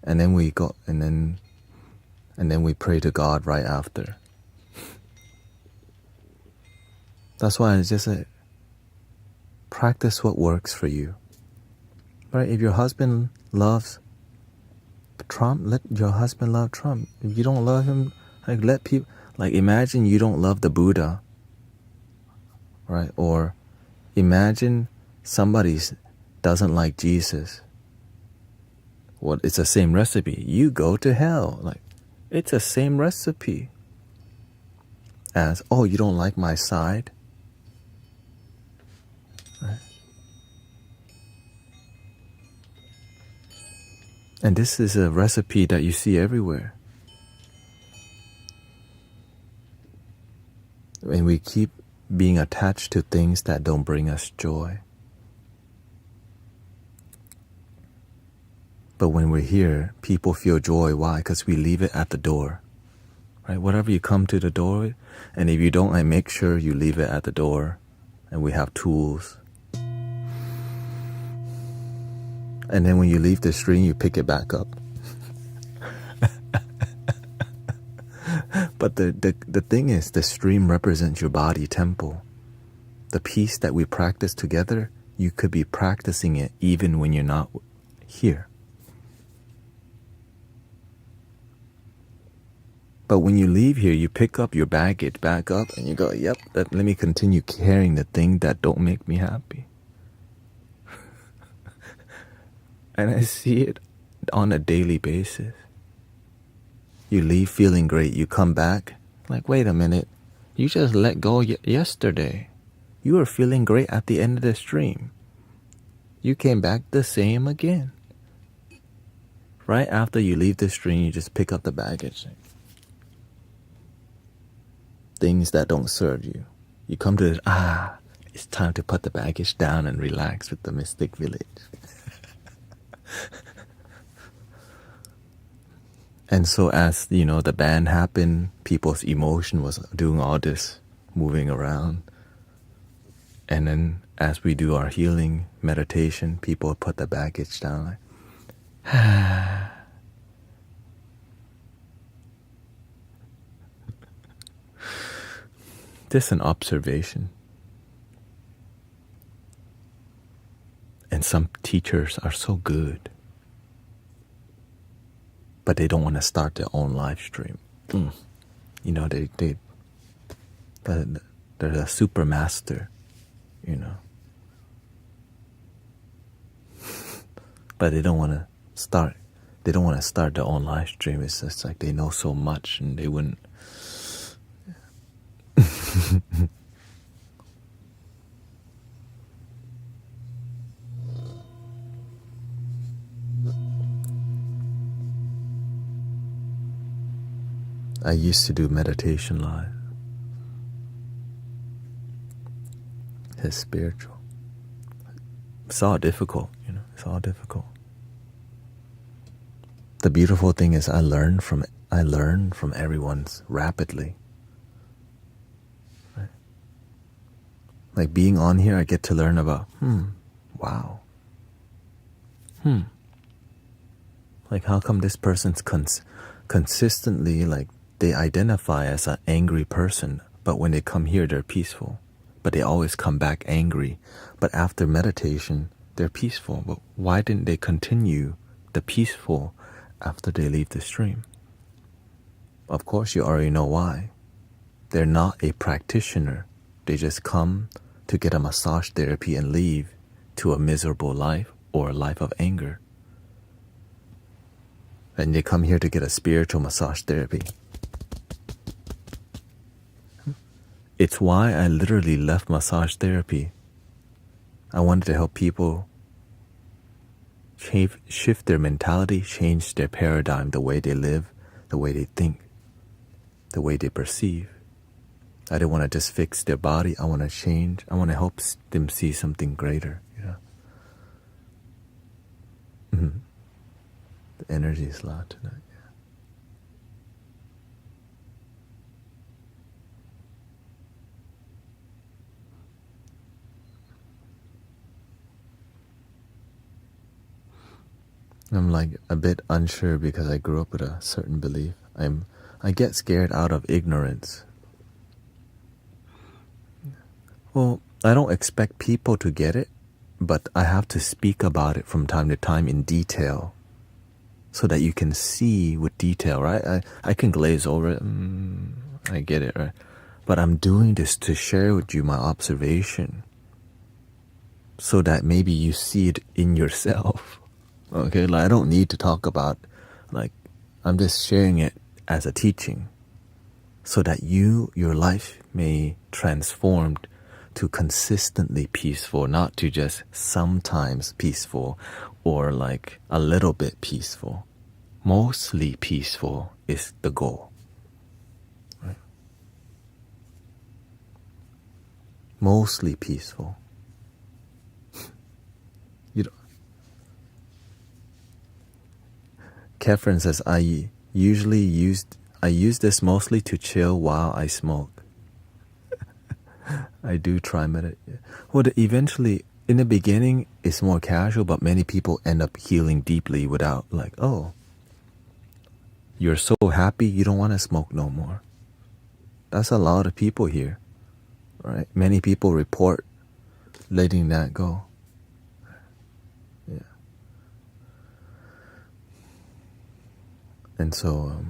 And then we go and then we pray to God right after. That's why it's just practice what works for you. Right? If your husband loves Trump, let your husband love Trump. If you don't love him, let people, imagine you don't love the Buddha. Right? Or imagine somebody doesn't like Jesus. Well, it's the same recipe. You go to hell. It's the same recipe as, oh, you don't like my side? Right? And this is a recipe that you see everywhere. And we keep being attached to things that don't bring us joy. But when we're here, people feel joy. Why? Because we leave it at the door. Right? Whatever you come to the door, and if you don't, I make sure you leave it at the door. And we have tools. And then when you leave the stream, you pick it back up. But the thing is, the stream represents your body temple. The peace that we practice together, you could be practicing it even when you're not here. But when you leave here, you pick up your baggage back up and you go, yep, let me continue carrying the thing that don't make me happy. And I see it on a daily basis. You leave feeling great. You come back, wait a minute. You just let go yesterday. You were feeling great at the end of the stream. You came back the same again. Right after you leave the stream, you just pick up the baggage. Things that don't serve you. You come to this, it's time to put the baggage down and relax with the mystic village. And so as, the ban happened, people's emotion was doing all this, moving around. And then as we do our healing meditation, people put the baggage down. Just an observation. And some teachers are so good, but they don't want to start their own live stream. They're a super master, But they don't want to start. They don't want to start their own live stream. It's just like they know so much, and they wouldn't. I used to do meditation live. It's spiritual. It's all difficult, It's all difficult. The beautiful thing is I learn from everyone's rapidly. Right? Like being on here, I get to learn about, wow. Like how come this person's consistently, they identify as an angry person, but when they come here, they're peaceful. But they always come back angry. But after meditation, they're peaceful. But why didn't they continue the peaceful after they leave the stream. Of course, you already know why. They're not a practitioner. They just come to get a massage therapy and leave to a miserable life or a life of anger. And they come here to get a spiritual massage therapy. It's why I literally left massage therapy. I wanted to help people shift their mentality, change their paradigm, the way they live, the way they think, the way they perceive. I didn't want to just fix their body. I want to change. I want to help them see something greater. Mm-hmm. The energy is loud tonight. I'm like a bit unsure because I grew up with a certain belief. I get scared out of ignorance. Well, I don't expect people to get it, but I have to speak about it from time to time in detail so that you can see with detail, right? I can glaze over it. I get it, right? But I'm doing this to share with you my observation so that maybe you see it in yourself. Okay, like I don't need to talk about, like, I'm just sharing it as a teaching so that your life may transform to consistently peaceful, not to just sometimes peaceful or like a little bit peaceful. Mostly peaceful is the goal. Right? Mostly peaceful. Catherine says, I use this mostly to chill while I smoke. I do try meditate. Well, eventually, in the beginning, it's more casual, but many people end up healing deeply without like, oh, you're so happy you don't want to smoke no more. That's a lot of people here, right? Many people report letting that go. Yeah. And so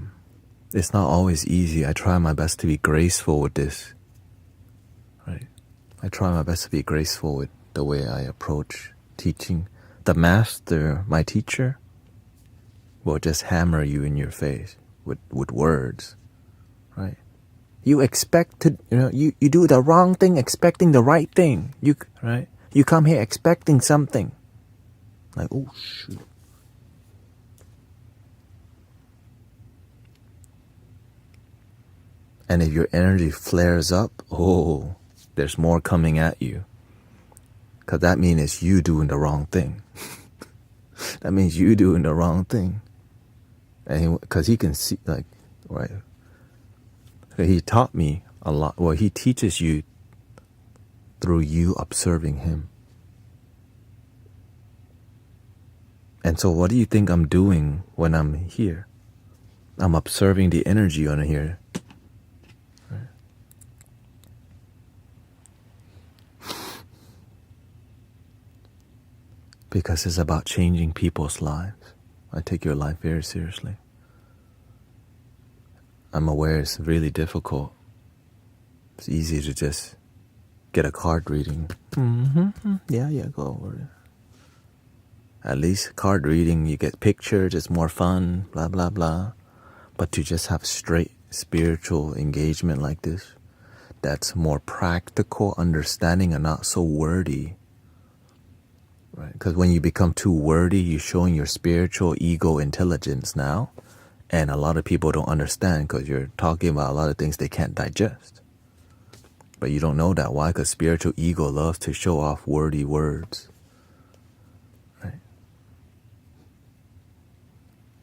it's not always easy. I try my best to be graceful with this. Right? I try my best to be graceful with the way I approach teaching. The master, my teacher, will just hammer you in your face with words. Right? You expect to, you do the wrong thing expecting the right thing. Right? You come here expecting something. Like, oh shoot. And if your energy flares up, oh, there's more coming at you. Because that means it's you doing the wrong thing. That means you doing the wrong thing. And because he can see, like, right. He taught me a lot. Well, he teaches you through you observing him. And so what do you think I'm doing when I'm here? I'm observing the energy on here. Because it's about changing people's lives. I take your life very seriously. I'm aware it's really difficult. It's easy to just get a card reading. Yeah, go over it. At least card reading, you get pictures, it's more fun, blah, blah, blah. But to just have straight spiritual engagement like this, that's more practical understanding and not so wordy. Right? Because when you become too wordy, you're showing your spiritual ego intelligence now. And a lot of people don't understand because you're talking about a lot of things they can't digest. But you don't know that. Why? Because spiritual ego loves to show off wordy words. Right?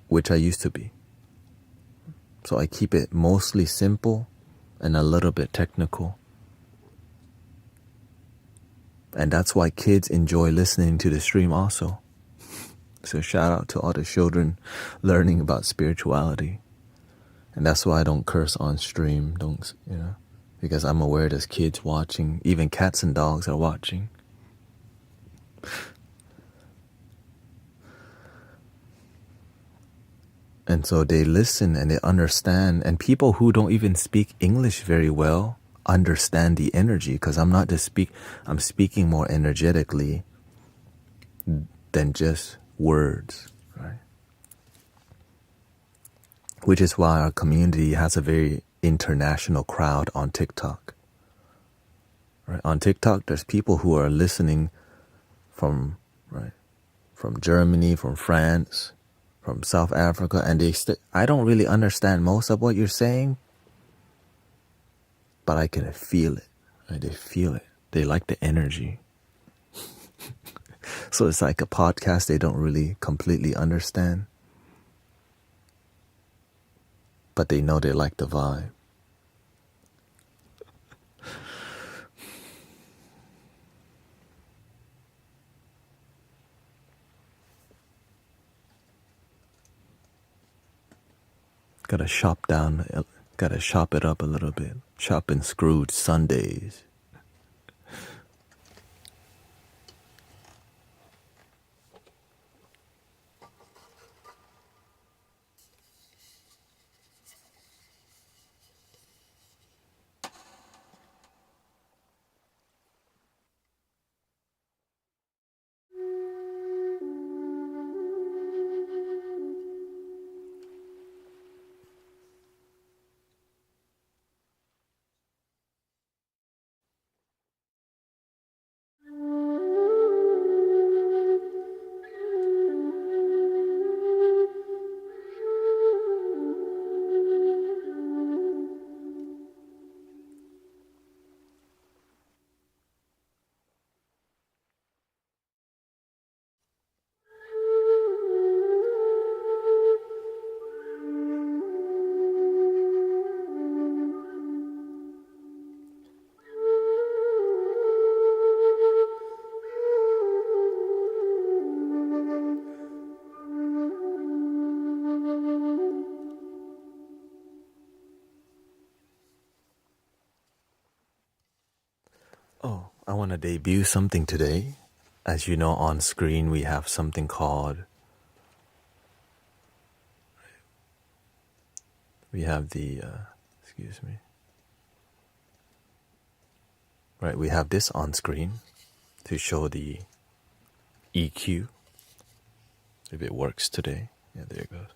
Which I used to be. So I keep it mostly simple and a little bit technical. And that's why kids enjoy listening to the stream also. So shout out to all the children learning about spirituality. And that's why I don't curse on stream, because I'm aware there's kids watching. Even cats and dogs are watching. And so they listen and they understand. And people who don't even speak English very well understand the energy, because I'm not just I'm speaking more energetically than just words, right? Which is why our community has a very international crowd on TikTok. Right? On TikTok, there's people who are listening from Germany, from France, from South Africa, and I don't really understand most of what you're saying, but I can feel it. Right? They feel it. They like the energy. So it's like a podcast they don't really completely understand, but they know they like the vibe. Gotta shop it up a little bit. Shop and Scrooge Sundays. Oh, I want to debut something today. As you know, on screen we have something called, we have the, excuse me. Right, we have this on screen to show the EQ. If it works today. Yeah, there it goes.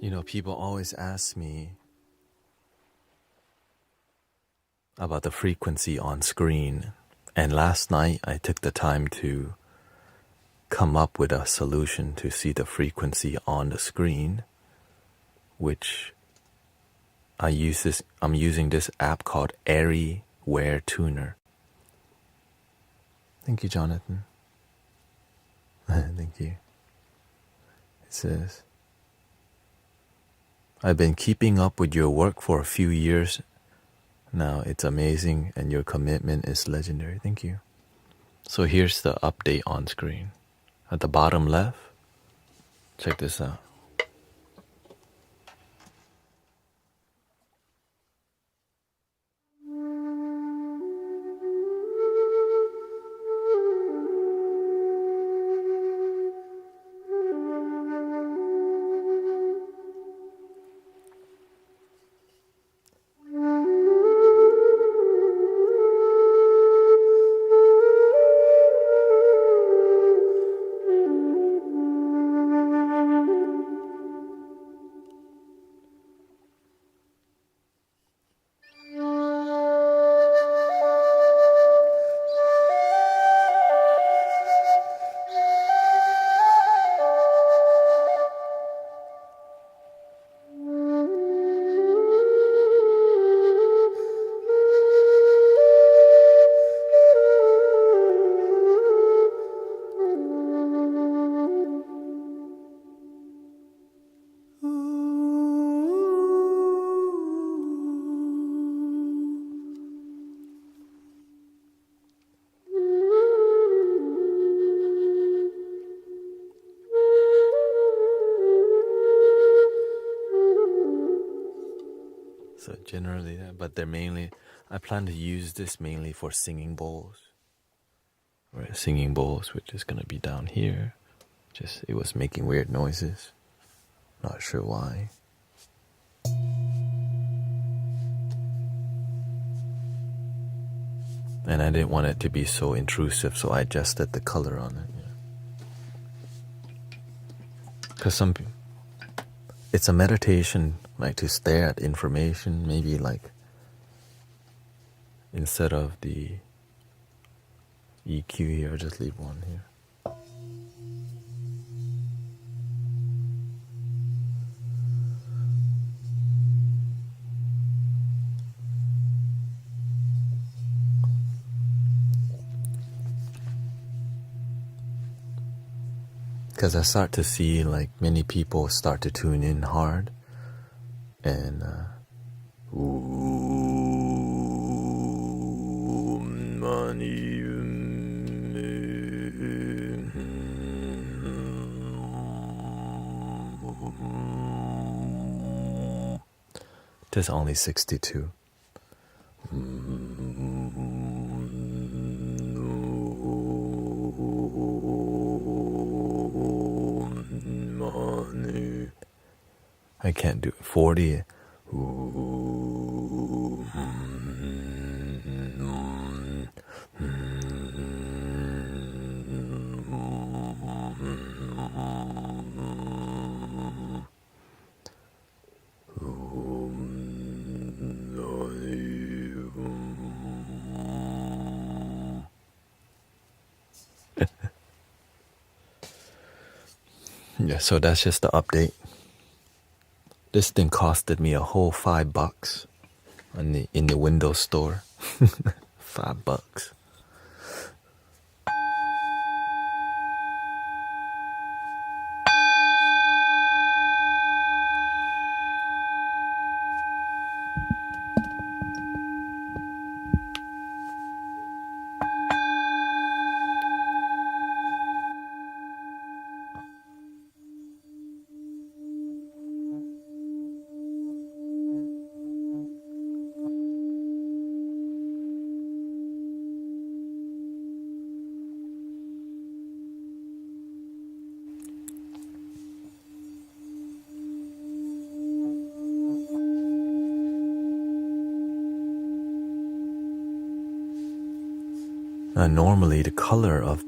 You know, people always ask me about the frequency on screen. And last night I took the time to come up with a solution to see the frequency on the screen, which I'm using this app called Wear Tuner. Thank you, Jonathan. Thank you. It says, I've been keeping up with your work for a few years now. It's amazing and your commitment is legendary. Thank you. So here's the update on screen. At the bottom left, check this out. So generally, but they're mainly, I plan to use this mainly for singing bowls. Right, singing bowls, which is gonna be down here. Just, it was making weird noises. Not sure why. And I didn't want it to be so intrusive, so I adjusted the color on it. Because it's a meditation, like to stare at information, maybe like instead of the EQ here, I'll just leave one here. Because I start to see like many people start to tune in hard, and money. There's only 62. I can't do it. 40. Yeah, so that's just the update. This thing costed me a whole $5 in the Windows store. $5. Normally the color of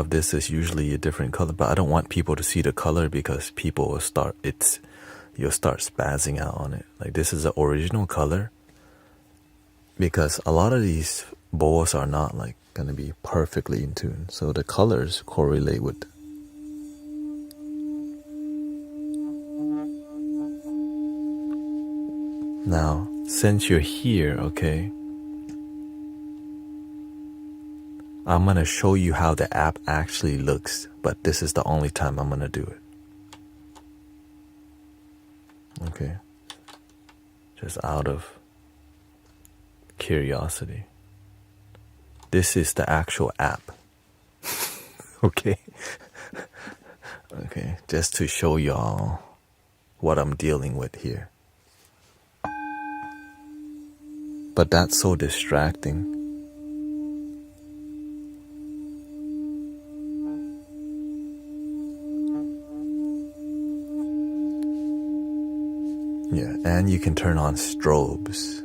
this is usually a different color, but I don't want people to see the color because people will you'll start spazzing out on it. Like, this is the original color, because a lot of these bowls are not like gonna be perfectly in tune, so the colors correlate with. Now, since you're here, okay, I'm gonna show you how the app actually looks, but this is the only time I'm gonna do it. Okay, just out of curiosity. This is the actual app. Okay. Okay, just to show y'all what I'm dealing with here. But that's so distracting. Yeah, and you can turn on strobes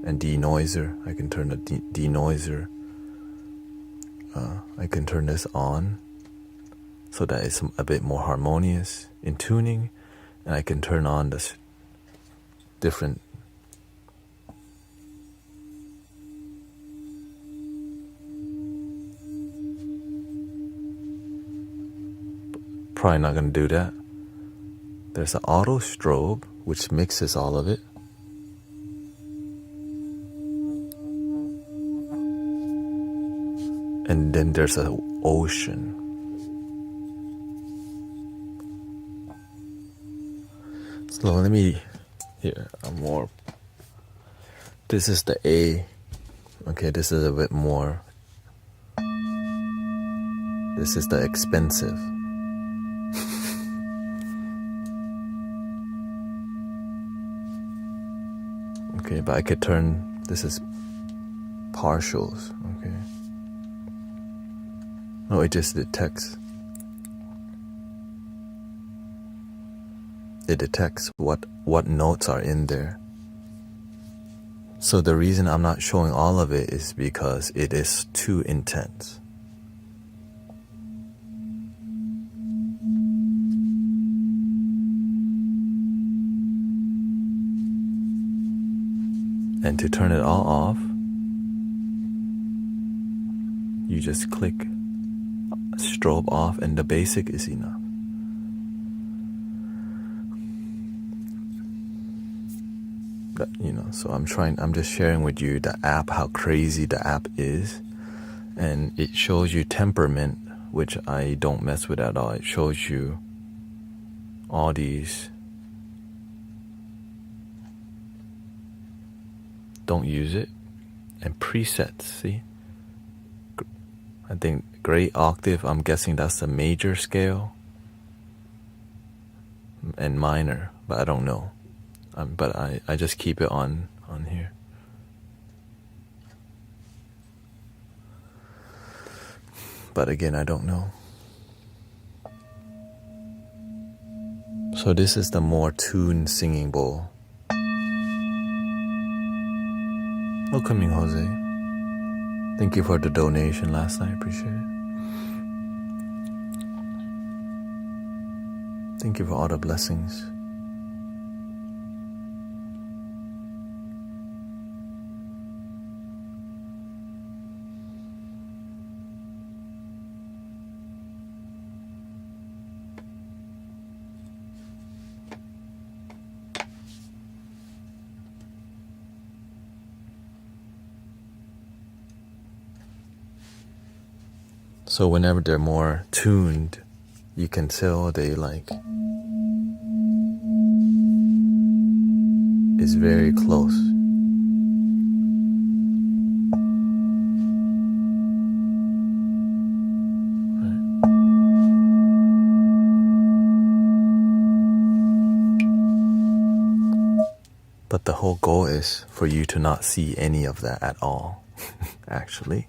and denoiser. I can turn the denoiser. I can turn this on so that it's a bit more harmonious in tuning, and I can turn on this different. Probably not going to do that. There's an auto strobe, which mixes all of it. And then there's an ocean. So let me, here, this is the A. Okay, this is a bit more, this is the expensive. Okay, but I could turn, this is partials, okay. Oh, it just detects. It detects what notes are in there. So the reason I'm not showing all of it is because it is too intense. And to turn it all off, you just click strobe off and the basic is enough. That, so I'm just sharing with you the app, how crazy the app is. And it shows you temperament, which I don't mess with at all. It shows you all these. Don't use it. And presets, see? I think great octave, I'm guessing that's the major scale. And minor, but I don't know. But I just keep it on here. But again, I don't know. So this is the more tuned singing bowl. Welcoming, Jose. Thank you for the donation last night. Appreciate it. Thank you for all the blessings. So whenever they're more tuned, you can tell they it's very close. Right. But the whole goal is for you to not see any of that at all, actually.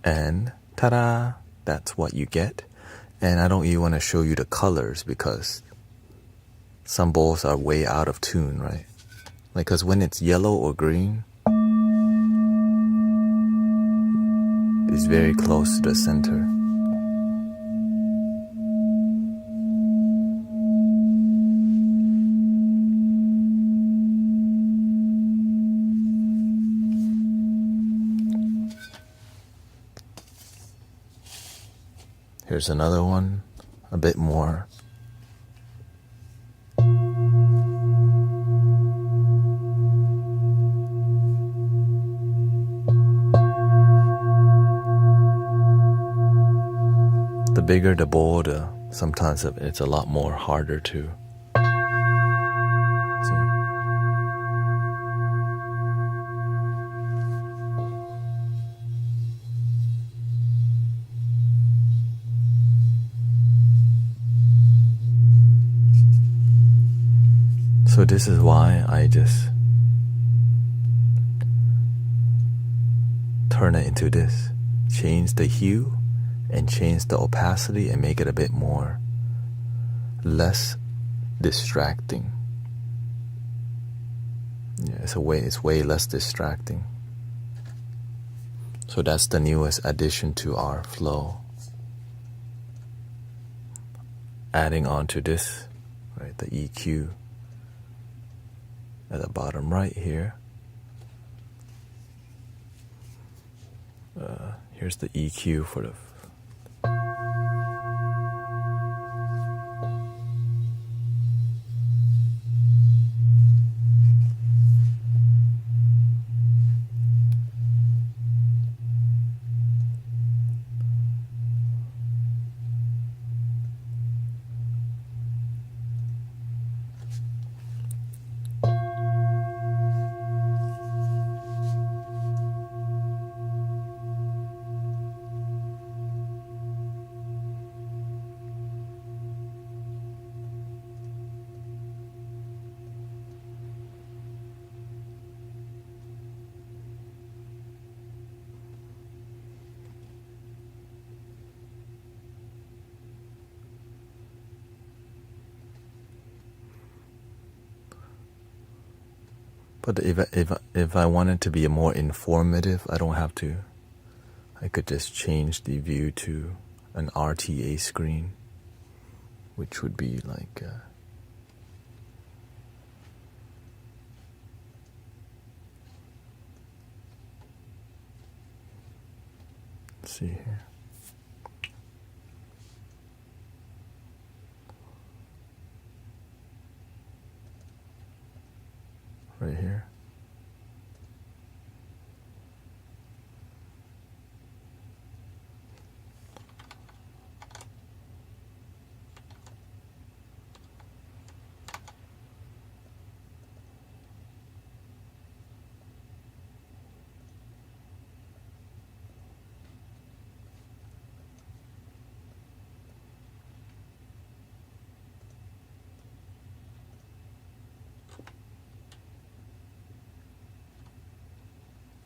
And ta-da, that's what you get. And I don't even want to show you the colors because some bowls are way out of tune, right? Because when it's yellow or green, it's very close to the center. Here's another one, a bit more. The bigger the bowl, sometimes it's a lot more harder to see. So this is why I just turn it into this. Change the hue and change the opacity and make it a bit more less distracting. Yeah, it's way less distracting. So that's the newest addition to our flow. Adding on to this, right, the EQ at the bottom right here. Here's the EQ for the But if I wanted to be more informative, I don't have to. I could just change the view to an RTA screen, which would be like let's see here. Right here.